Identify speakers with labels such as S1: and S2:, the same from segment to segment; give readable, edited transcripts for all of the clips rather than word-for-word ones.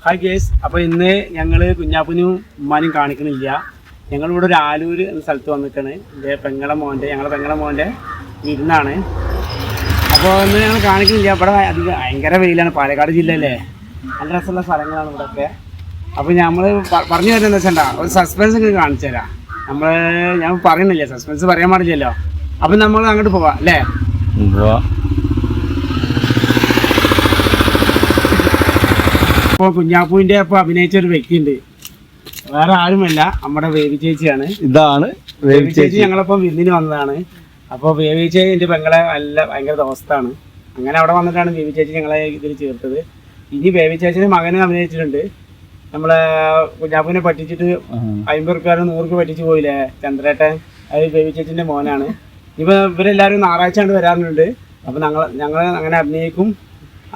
S1: Hi guys. അപ്പോൾ ഇന്ന് ഞങ്ങൾ കുഞ്ഞാപ്പനും ഉമ്മാനും കാണിക്കണില്ല. ഞങ്ങളിവിടെ ഒരു ആലൂർ എന്ന സ്ഥലത്ത് വന്നിട്ടാണ്. എൻ്റെ ഞങ്ങളെ പെങ്ങളെ മോൻ്റെ വിരുന്നാണ്. അപ്പോൾ ഇന്ന് ഞങ്ങൾ കാണിക്കുന്നില്ല. ഇവിടെ അധികം ഭയങ്കര വെയിലാണ്. പാലക്കാട് ജില്ലയിലെ നല്ല രസമുള്ള സ്ഥലങ്ങളാണ് ഇവിടെയൊക്കെ. അപ്പോൾ നമ്മൾ പറഞ്ഞു തരുന്നത് വെച്ചാൽ ഒരു സസ്പെൻസ് ഒക്കെ കാണിച്ചു തരാം. ഞാൻ പറയുന്നില്ല, സസ്പെൻസ് പറയാൻ പാടില്ലല്ലോ. അപ്പം നമ്മൾ അങ്ങോട്ട് പോവാം അല്ലേ? ഇപ്പോൾ കുഞ്ഞാപ്പൂവിൻ്റെ ഒപ്പം അഭിനയിച്ച ഒരു വ്യക്തിയുണ്ട്. വേറെ ആരുമല്ല, നമ്മുടെ ബേബി ചേച്ചിയാണ്.
S2: ഇതാണ്
S1: ബേബി ചേച്ചി. ഞങ്ങളിപ്പം വിരുന്നിന് വന്നതാണ്. അപ്പോൾ ബേബി ചേച്ചി എൻ്റെ പെങ്ങളെ ഭയങ്കര ദോസ്താണ്. അങ്ങനെ അവിടെ വന്നിട്ടാണ് ബേബി ചേച്ചി ഞങ്ങളെ ഇതിൽ ചേർത്തത്. ഇനി ബേബി ചേച്ചിയുടെ മകനും അഭിനയിച്ചിട്ടുണ്ട്. നമ്മളെ കുഞ്ഞാപ്പൂവിനെ പറ്റിച്ചിട്ട് 50 റുപ്യ 100 റുപ്യ പറ്റിച്ച് പോയില്ലേ ചന്ദ്രേട്ടൻ, അത് ബേബി ചേച്ചിൻ്റെ മോനാണ്. ഇപ്പോൾ ഇവരെല്ലാവരും ഞായറാഴ്ച കൊണ്ട് വരാറുണ്ട്. അപ്പോൾ ഞങ്ങൾ അങ്ങനെ അഭിനയിക്കും,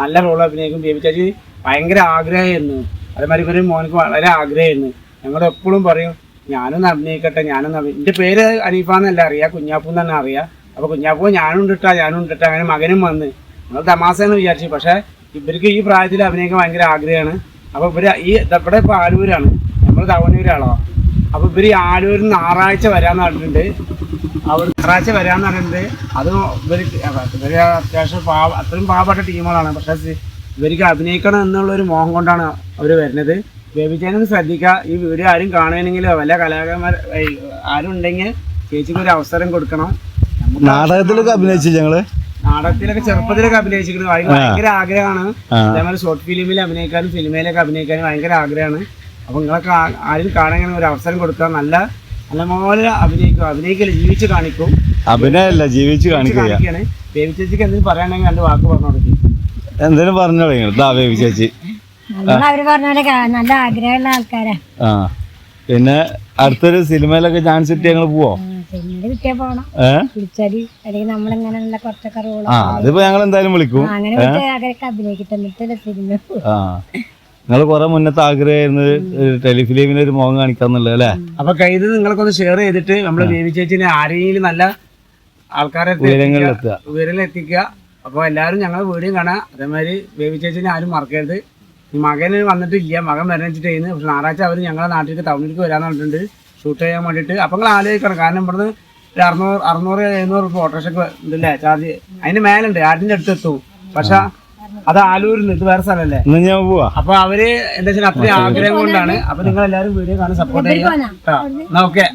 S1: നല്ല റോൾ അഭിനയിക്കും. ബേബി ചേച്ചി ഭയങ്കര ആഗ്രഹമായിരുന്നു. അതേമാതിരി ഇവർ മോനക്ക് വളരെ ആഗ്രഹമായിരുന്നു. ഞങ്ങളെപ്പോഴും പറയും ഞാനൊന്ന് അഭിനയിക്കട്ടെ, എൻ്റെ പേര് അനീഫാന്നല്ല അറിയാം, കുഞ്ഞാപ്പൂ തന്നെ അറിയാം. അപ്പോൾ കുഞ്ഞാപ്പൂ ഞാനും ഇട്ടാ അങ്ങനെ മകനും വന്ന് ഞങ്ങൾ തമാശയെന്ന് വിചാരിച്ചു. പക്ഷേ ഇവർക്ക് ഈ പ്രായത്തിൽ അഭിനയിക്കാൻ ഭയങ്കര ആഗ്രഹമാണ്. അപ്പോൾ ഇവിടെ ഇപ്പോൾ ആലൂരാണ്, നമ്മൾ തവണൂരാളോ. അപ്പോൾ ഇവർ ആലൂരിൽ ഞായറാഴ്ച വരാമെന്ന് പറഞ്ഞിട്ടുണ്ട്. അവർ ഞായറാഴ്ച വരാമെന്ന് പറഞ്ഞിട്ടുണ്ട്. അത് ഇവർ അത്യാവശ്യം അത്രയും പാവപ്പെട്ട ടീമുകളാണ്. പക്ഷേ ഇവർക്ക് അഭിനയിക്കണം എന്നുള്ളൊരു മോഹം കൊണ്ടാണ് അവർ വരുന്നത്. ബേബി ചേച്ചി ശ്രദ്ധിക്കുക, ഈ വീഡിയോ ആരും കാണുകയാണെങ്കിൽ വല്ല കലാകാരന്മാർ ആരും ഉണ്ടെങ്കിൽ ചേച്ചിക്ക് ഒരു അവസരം കൊടുക്കണം.
S2: നാടകത്തിലൊക്കെ അഭിനയിച്ചു,
S1: നാടകത്തിലൊക്കെ ചെറുപ്പത്തിലൊക്കെ അഭിനയിച്ചിട്ടുണ്ട്. ഭയങ്കര ആഗ്രഹമാണ്. അതേമാതിരി ഷോർട്ട് ഫിലിമിൽ അഭിനയിക്കാനും സിനിമയിലൊക്കെ അഭിനയിക്കാനും ഭയങ്കര ആഗ്രഹമാണ്. അപ്പോൾ നിങ്ങളൊക്കെ ആരും കാണാൻ ഒരു അവസരം കൊടുക്കുക. നല്ലപോലെ അഭിനയിക്കില്ല, ജീവിച്ച് കാണിക്കും.
S2: അഭിനയല്ല, ജീവിച്ച് കാണിക്കുകയാണ്.
S1: ബേബി ചേച്ചിക്ക് എന്തെങ്കിലും പറയാണെങ്കിൽ 2 വാക്ക് പറഞ്ഞു കൊടുക്കും.
S2: എന്തേലും പറഞ്ഞോ ബേബി ചേച്ചി.
S3: അവര് പറഞ്ഞ നല്ല ആഗ്രഹമുള്ള ആൾക്കാരാ.
S2: പിന്നെ അടുത്തൊരു സിനിമയിലൊക്കെ ചാൻസ് കിട്ടി ഞങ്ങൾ പോവോ?
S3: കിട്ടിയാ പോണം, വിളിച്ചാല്. അല്ലെങ്കിൽ നമ്മളിങ്ങനെയുള്ള കുറച്ചൊക്കെ റോള്
S2: അതിപ്പോ ഞങ്ങൾ എന്തായാലും വിളിക്കും.
S3: അങ്ങനെ അഭിനയിക്കട്ടെ, എന്നിട്ടല്ലേ സിനിമ.
S2: നിങ്ങൾ കുറെ മുന്നത്തെ ആഗ്രഹമായിരുന്നു ടെലിഫിലിമിന് ഒരു മുഖം കാണിക്കാന്നുള്ളത് അല്ലേ?
S1: അപ്പൊ ഇത് നിങ്ങൾക്കൊന്ന് ഷെയർ ചെയ്തിട്ട് നമ്മള് ബേബി ചേച്ചിനെ ആരെങ്കിലും നല്ല ആൾക്കാരെ ഉയരങ്ങളിലെത്തിക്കുക. അപ്പോൾ എല്ലാവരും ഞങ്ങളെ വീഡിയോ കാണാം. അതേമാതിരി ബേബി ചേച്ചിനെ ആരും മറക്കരുത്. ഈ മകന് വന്നിട്ടില്ല, മകൻ വരണം വെച്ചിട്ട് ചെയ്യുന്നത്. പക്ഷെ ഞായറാഴ്ച അവർ ഞങ്ങളെ നാട്ടിലേക്ക് ടൗണിലേക്ക് വരാമെന്ന് പറഞ്ഞിട്ടുണ്ട് ഷൂട്ട് ചെയ്യാൻ വേണ്ടിയിട്ട്. അപ്പോൾ നിങ്ങൾ ആലോചിക്കണം, കാരണം ഇവിടുന്ന് ഒരു 600-700 ഓട്ടോറിക്ഷയ്ക്ക് ഉണ്ടല്ലേ ചാർജ്. അതിന് മേലുണ്ട്, ആടിൻ്റെ അടുത്ത് എത്തും. പക്ഷെ അത് ആലൂരിൽ, ഇത് വേറെ സ്ഥലമല്ലേ. അപ്പോൾ അവര് എന്താ വെച്ചാൽ അത്രയും ആഗ്രഹം കൊണ്ടാണ്. അപ്പോൾ നിങ്ങൾ എല്ലാവരും വീഡിയോ കാണാൻ സപ്പോർട്ട് ചെയ്യാം. ഓക്കെ.